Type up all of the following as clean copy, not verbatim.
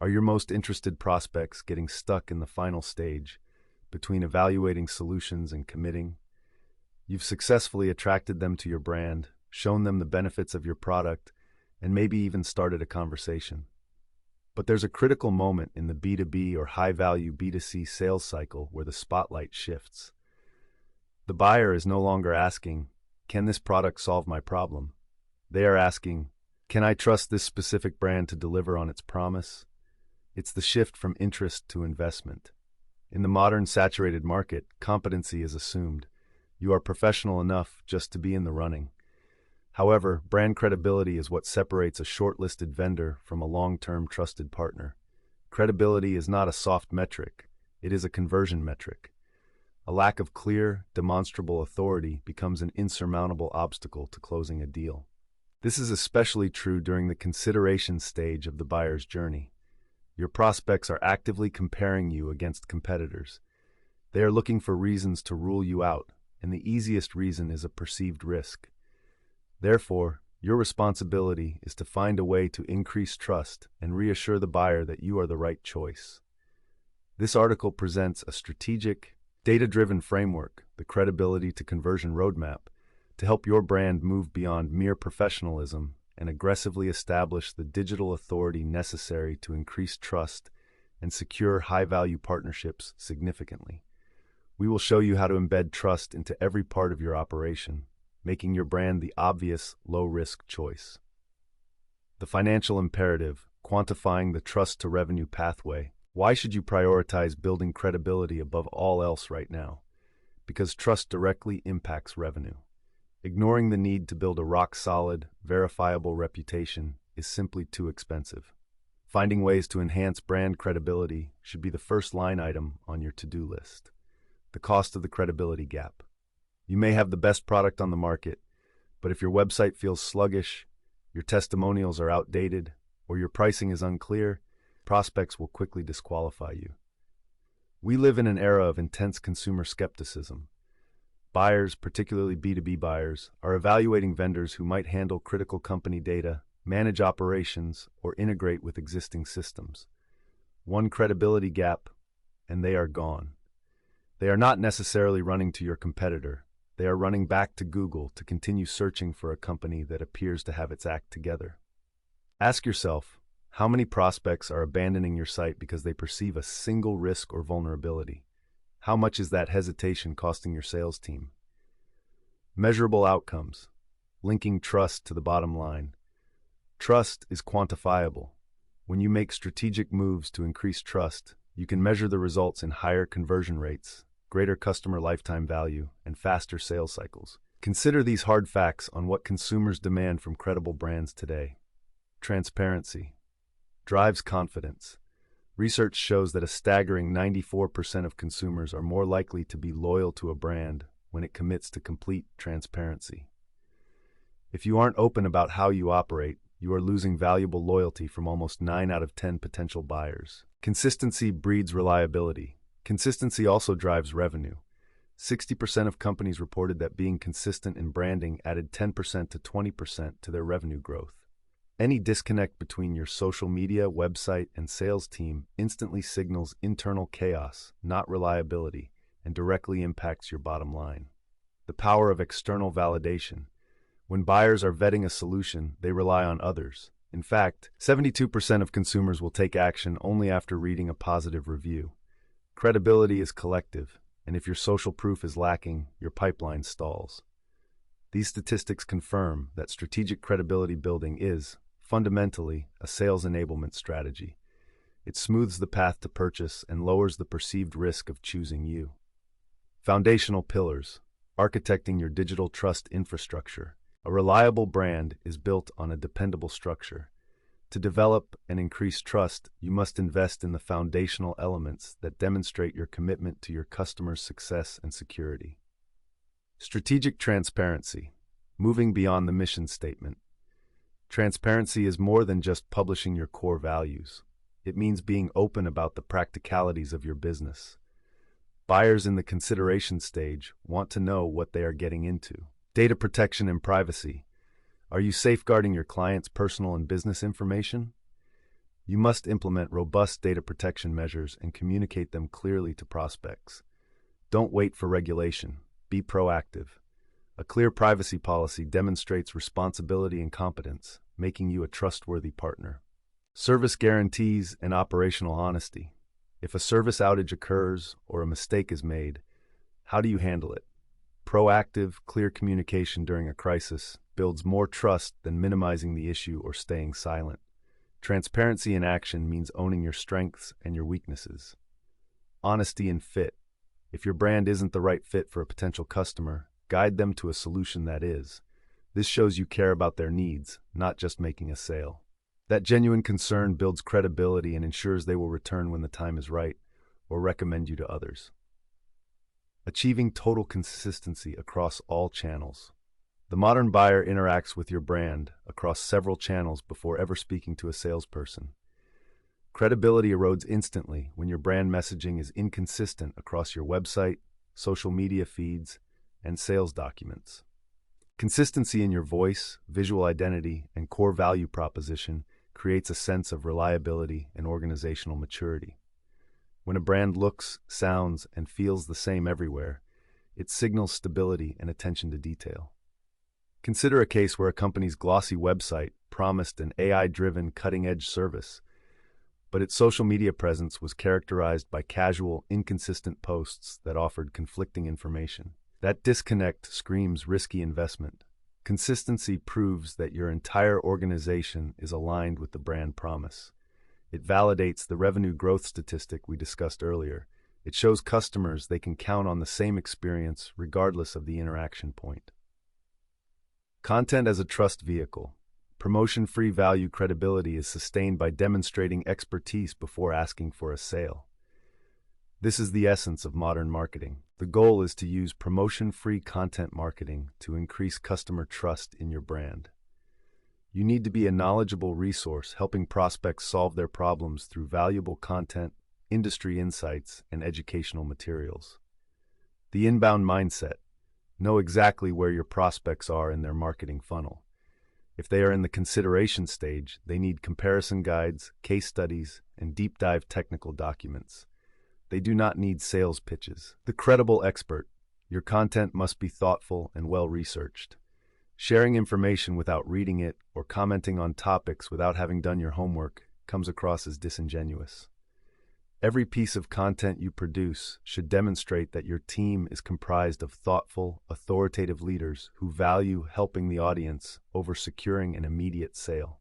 Are your most interested prospects getting stuck in the final stage between evaluating solutions and committing? You've successfully attracted them to your brand, shown them the benefits of your product, and maybe even started a conversation. But there's a critical moment in the B2B or high-value B2C sales cycle where the spotlight shifts. The buyer is no longer asking, "Can this product solve my problem?" They are asking, "Can I trust this specific brand to deliver on its promise?" It's the shift from interest to investment. In the modern saturated market, competency is assumed. You are professional enough just to be in the running. However, brand credibility is what separates a shortlisted vendor from a long-term trusted partner. Credibility is not a soft metric, it is a conversion metric. A lack of clear, demonstrable authority becomes an insurmountable obstacle to closing a deal. This is especially true during the consideration stage of the buyer's journey. Your prospects are actively comparing you against competitors. They are looking for reasons to rule you out, and the easiest reason is a perceived risk. Therefore, your responsibility is to find a way to increase trust and reassure the buyer that you are the right choice. This article presents a strategic, data-driven framework, the Credibility to Conversion Roadmap, to help your brand move beyond mere professionalism and aggressively establish the digital authority necessary to increase trust and secure high-value partnerships significantly. We will show you how to embed trust into every part of your operation, making your brand the obvious, low-risk choice. The financial imperative, quantifying the trust-to-revenue pathway. Why should you prioritize building credibility above all else right now? Because trust directly impacts revenue. Ignoring the need to build a rock-solid, verifiable reputation is simply too expensive. Finding ways to enhance brand credibility should be the first line item on your to-do list. The cost of the credibility gap. You may have the best product on the market, but if your website feels sluggish, your testimonials are outdated, or your pricing is unclear, prospects will quickly disqualify you. We live in an era of intense consumer skepticism. Buyers, particularly B2B buyers, are evaluating vendors who might handle critical company data, manage operations, or integrate with existing systems. One credibility gap, and they are gone. They are not necessarily running to your competitor. They are running back to Google to continue searching for a company that appears to have its act together. Ask yourself, how many prospects are abandoning your site because they perceive a single risk or vulnerability? How much is that hesitation costing your sales team? Measurable outcomes. Linking trust to the bottom line. Trust is quantifiable. When you make strategic moves to increase trust, you can measure the results in higher conversion rates, greater customer lifetime value, and faster sales cycles. Consider these hard facts on what consumers demand from credible brands today. Transparency drives confidence. Research shows that a staggering 94% of consumers are more likely to be loyal to a brand when it commits to complete transparency. If you aren't open about how you operate, you are losing valuable loyalty from almost 9 out of 10 potential buyers. Consistency breeds reliability. Consistency also drives revenue. 60% of companies reported that being consistent in branding added 10% to 20% to their revenue growth. Any disconnect between your social media, website, and sales team instantly signals internal chaos, not reliability, and directly impacts your bottom line. The power of external validation. When buyers are vetting a solution, they rely on others. In fact, 72% of consumers will take action only after reading a positive review. Credibility is collective, and if your social proof is lacking, your pipeline stalls. These statistics confirm that strategic credibility building is, fundamentally, a sales enablement strategy. It smooths the path to purchase and lowers the perceived risk of choosing you. Foundational pillars. Architecting your digital trust infrastructure. A reliable brand is built on a dependable structure. To develop and increase trust, you must invest in the foundational elements that demonstrate your commitment to your customers' success and security. Strategic transparency. Moving beyond the mission statement. Transparency is more than just publishing your core values. It means being open about the practicalities of your business. Buyers in the consideration stage want to know what they are getting into. Data protection and privacy. Are you safeguarding your clients' personal and business information? You must implement robust data protection measures and communicate them clearly to prospects. Don't wait for regulation. Be proactive. A clear privacy policy demonstrates responsibility and competence, making you a trustworthy partner. Service guarantees and operational honesty. If a service outage occurs or a mistake is made, how do you handle it? Proactive, clear communication during a crisis builds more trust than minimizing the issue or staying silent. Transparency in action means owning your strengths and your weaknesses. Honesty and fit. If your brand isn't the right fit for a potential customer, guide them to a solution that is. This shows you care about their needs, not just making a sale. That genuine concern builds credibility and ensures they will return when the time is right or recommend you to others. Achieving total consistency across all channels. The modern buyer interacts with your brand across several channels before ever speaking to a salesperson. Credibility erodes instantly when your brand messaging is inconsistent across your website, social media feeds, and sales documents. Consistency in your voice, visual identity, and core value proposition creates a sense of reliability and organizational maturity. When a brand looks, sounds, and feels the same everywhere, it signals stability and attention to detail. Consider a case where a company's glossy website promised an AI-driven cutting-edge service, but its social media presence was characterized by casual, inconsistent posts that offered conflicting information. That disconnect screams risky investment. Consistency proves that your entire organization is aligned with the brand promise. It validates the revenue growth statistic we discussed earlier. It shows customers they can count on the same experience regardless of the interaction point. Content as a trust vehicle. Promotion-free value credibility is sustained by demonstrating expertise before asking for a sale. This is the essence of modern marketing. The goal is to use promotion-free content marketing to increase customer trust in your brand. You need to be a knowledgeable resource helping prospects solve their problems through valuable content, industry insights, and educational materials. The inbound mindset. Know exactly where your prospects are in their marketing funnel. If they are in the consideration stage, they need comparison guides, case studies, and deep dive technical documents. They do not need sales pitches. The credible expert. Your content must be thoughtful and well-researched. Sharing information without reading it or commenting on topics without having done your homework comes across as disingenuous. Every piece of content you produce should demonstrate that your team is comprised of thoughtful, authoritative leaders who value helping the audience over securing an immediate sale.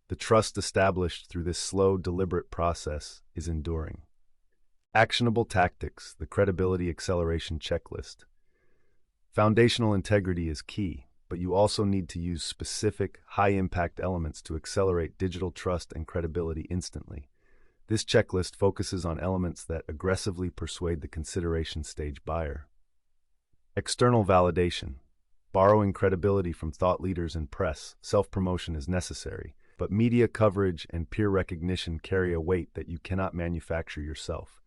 The trust established through this slow, deliberate process is enduring. Actionable tactics, the credibility acceleration checklist. Foundational integrity is key, but you also need to use specific, high-impact elements to accelerate digital trust and credibility instantly. This checklist focuses on elements that aggressively persuade the consideration stage buyer. External validation. Borrowing credibility from thought leaders and press, self-promotion is necessary, but media coverage and peer recognition carry a weight that you cannot manufacture yourself.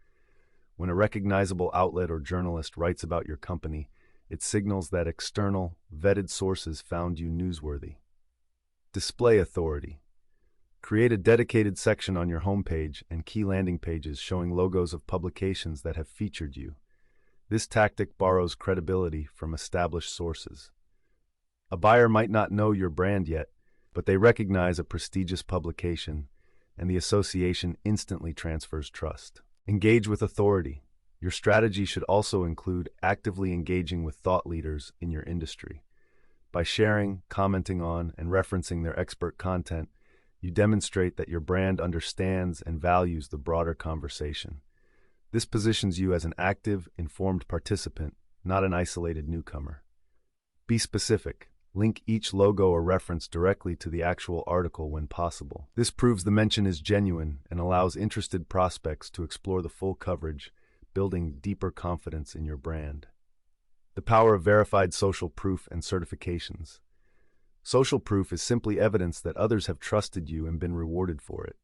When a recognizable outlet or journalist writes about your company, it signals that external, vetted sources found you newsworthy. Display authority. Create a dedicated section on your homepage and key landing pages showing logos of publications that have featured you. This tactic borrows credibility from established sources. A buyer might not know your brand yet, but they recognize a prestigious publication, and the association instantly transfers trust. Engage with authority. Your strategy should also include actively engaging with thought leaders in your industry. By sharing, commenting on, and referencing their expert content, you demonstrate that your brand understands and values the broader conversation. This positions you as an active, informed participant, not an isolated newcomer. Be specific. Link each logo or reference directly to the actual article when possible. This proves the mention is genuine and allows interested prospects to explore the full coverage, building deeper confidence in your brand. The power of verified social proof and certifications. Social proof is simply evidence that others have trusted you and been rewarded for it.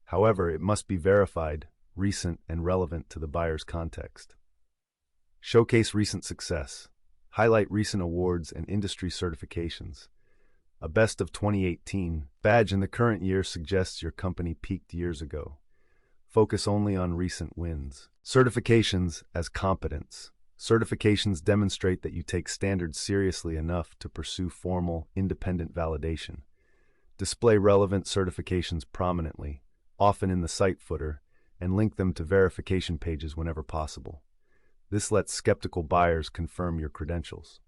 However, it must be verified, recent, and relevant to the buyer's context. Showcase recent success. Highlight recent awards and industry certifications. A best of 2018 badge in the current year suggests your company peaked years ago. Focus only on recent wins. Certifications as competence. Certifications demonstrate that you take standards seriously enough to pursue formal, independent validation. Display relevant certifications prominently, often in the site footer, and link them to verification pages whenever possible. This lets skeptical buyers confirm your credentials.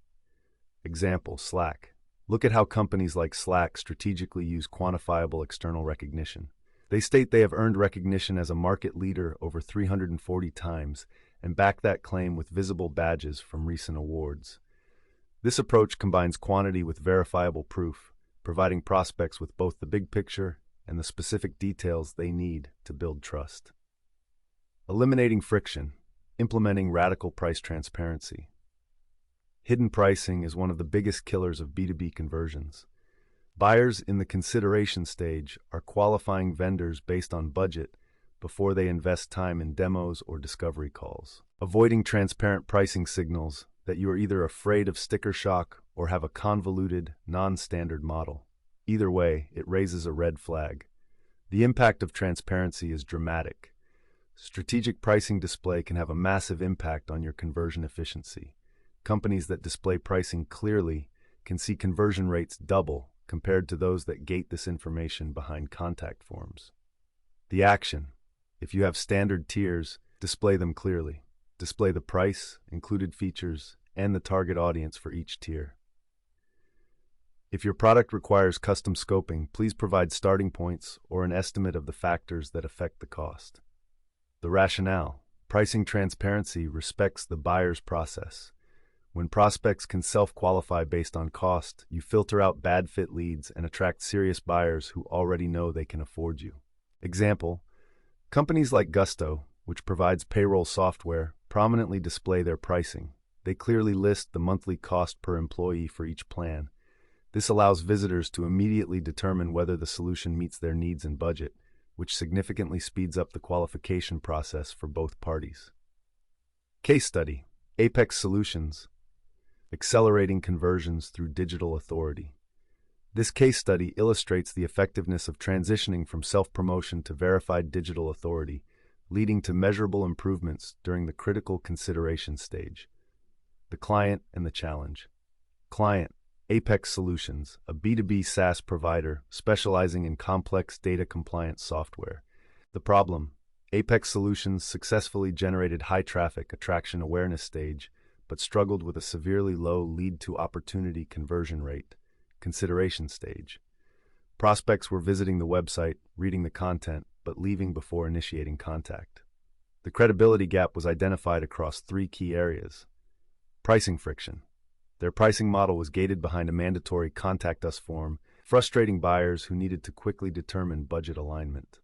Example, Slack. Look at how companies like Slack strategically use quantifiable external recognition. They state they have earned recognition as a market leader over 340 times and back that claim with visible badges from recent awards. This approach combines quantity with verifiable proof, providing prospects with both the big picture and the specific details they need to build trust. Eliminating friction, implementing radical price transparency. Hidden pricing is one of the biggest killers of B2B conversions. Buyers in the consideration stage are qualifying vendors based on budget before they invest time in demos or discovery calls. Avoiding transparent pricing signals that you are either afraid of sticker shock or have a convoluted, non-standard model. Either way, it raises a red flag. The impact of transparency is dramatic. Strategic pricing display can have a massive impact on your conversion efficiency. Companies that display pricing clearly can see conversion rates double compared to those that gate this information behind contact forms. The action. If you have standard tiers, display them clearly. Display the price, included features, and the target audience for each tier. If your product requires custom scoping, please provide starting points or an estimate of the factors that affect the cost. The rationale. Pricing transparency respects the buyer's process. When prospects can self-qualify based on cost, you filter out bad fit leads and attract serious buyers who already know they can afford you. Example, companies like Gusto, which provides payroll software, prominently display their pricing. They clearly list the monthly cost per employee for each plan. This allows visitors to immediately determine whether the solution meets their needs and budget, which significantly speeds up the qualification process for both parties. Case study, Apex Solutions, accelerating conversions through digital authority. This case study illustrates the effectiveness of transitioning from self-promotion to verified digital authority, leading to measurable improvements during the critical consideration stage. The client and the challenge. Client, Apex Solutions, a B2B SaaS provider specializing in complex data compliance software. The problem, Apex Solutions successfully generated high traffic attraction awareness stage, but struggled with a severely low lead-to-opportunity conversion rate, consideration stage. Prospects were visiting the website, reading the content, but leaving before initiating contact. The credibility gap was identified across 3 key areas. Pricing friction. Their pricing model was gated behind a mandatory Contact Us form, frustrating buyers who needed to quickly determine budget alignment.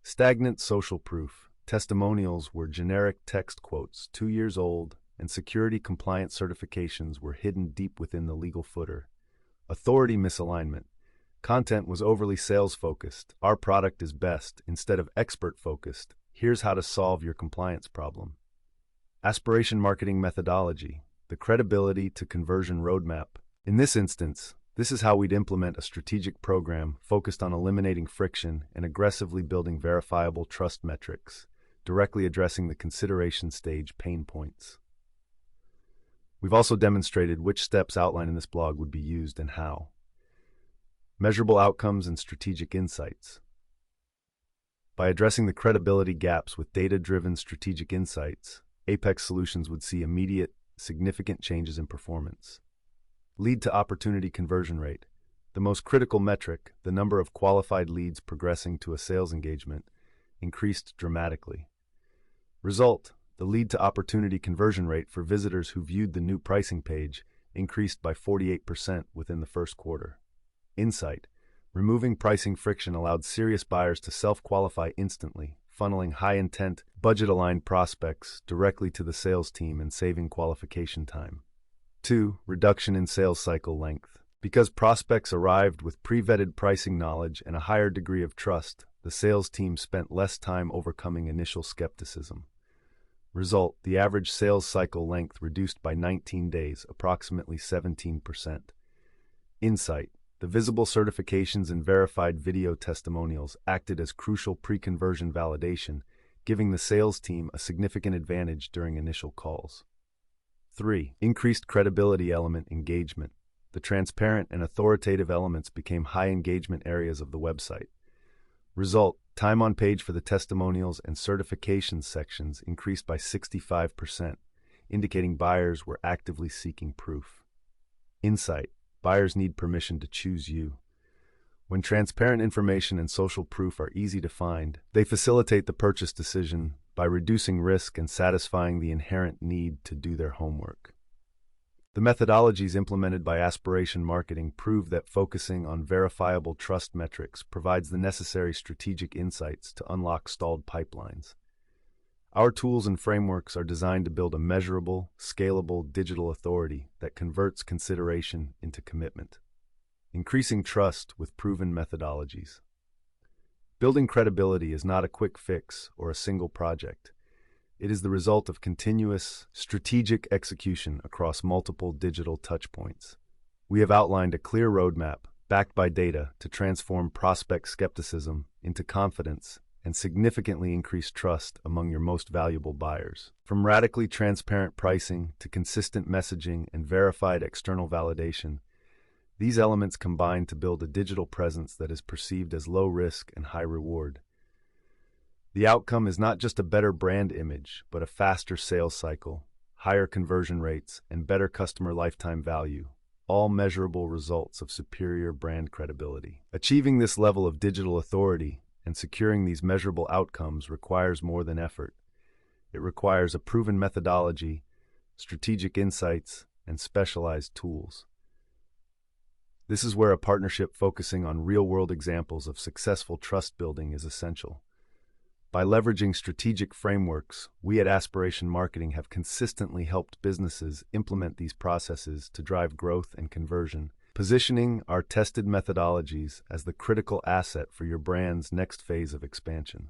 Stagnant social proof. Testimonials were generic text quotes, 2 years old, and security compliance certifications were hidden deep within the legal footer. Authority misalignment. Content was overly sales-focused. Our product is best, instead of expert-focused. Here's how to solve your compliance problem. Aspiration Marketing Methodology. The credibility to conversion roadmap. In this instance, this is how we'd implement a strategic program focused on eliminating friction and aggressively building verifiable trust metrics, directly addressing the consideration stage pain points. We've also demonstrated which steps outlined in this blog would be used and how. Measurable outcomes and strategic insights. By addressing the credibility gaps with data-driven strategic insights, Apex Solutions would see immediate, significant changes in performance. Lead to opportunity conversion rate. The most critical metric, the number of qualified leads progressing to a sales engagement, increased dramatically. Result, the lead to opportunity conversion rate for visitors who viewed the new pricing page increased by 48% within the first quarter. Insight, removing pricing friction allowed serious buyers to self-qualify instantly, funneling high-intent, budget-aligned prospects directly to the sales team and saving qualification time. 2. Reduction in sales cycle length. Because prospects arrived with pre-vetted pricing knowledge and a higher degree of trust, the sales team spent less time overcoming initial skepticism. Result, the average sales cycle length reduced by 19 days, approximately 17%. Insight. The visible certifications and verified video testimonials acted as crucial pre-conversion validation, giving the sales team a significant advantage during initial calls. 3. Increased credibility element engagement. The transparent and authoritative elements became high engagement areas of the website. Result: time on page for the testimonials and certifications sections increased by 65%, indicating buyers were actively seeking proof. Insight. Buyers need permission to choose you. When transparent information and social proof are easy to find, they facilitate the purchase decision by reducing risk and satisfying the inherent need to do their homework. The methodologies implemented by Aspiration Marketing prove that focusing on verifiable trust metrics provides the necessary strategic insights to unlock stalled pipelines. Our tools and frameworks are designed to build a measurable, scalable digital authority that converts consideration into commitment, increasing trust with proven methodologies. Building credibility is not a quick fix or a single project. It is the result of continuous, strategic execution across multiple digital touchpoints. We have outlined a clear roadmap, backed by data, to transform prospect skepticism into confidence and significantly increase trust among your most valuable buyers. From radically transparent pricing to consistent messaging and verified external validation, these elements combine to build a digital presence that is perceived as low risk and high reward. The outcome is not just a better brand image, but a faster sales cycle, higher conversion rates, and better customer lifetime value, all measurable results of superior brand credibility. Achieving this level of digital authority and securing these measurable outcomes requires more than effort. It requires a proven methodology, strategic insights, and specialized tools. This is where a partnership focusing on real-world examples of successful trust building is essential. By leveraging strategic frameworks, we at Aspiration Marketing have consistently helped businesses implement these processes to drive growth and conversion, positioning our tested methodologies as the critical asset for your brand's next phase of expansion.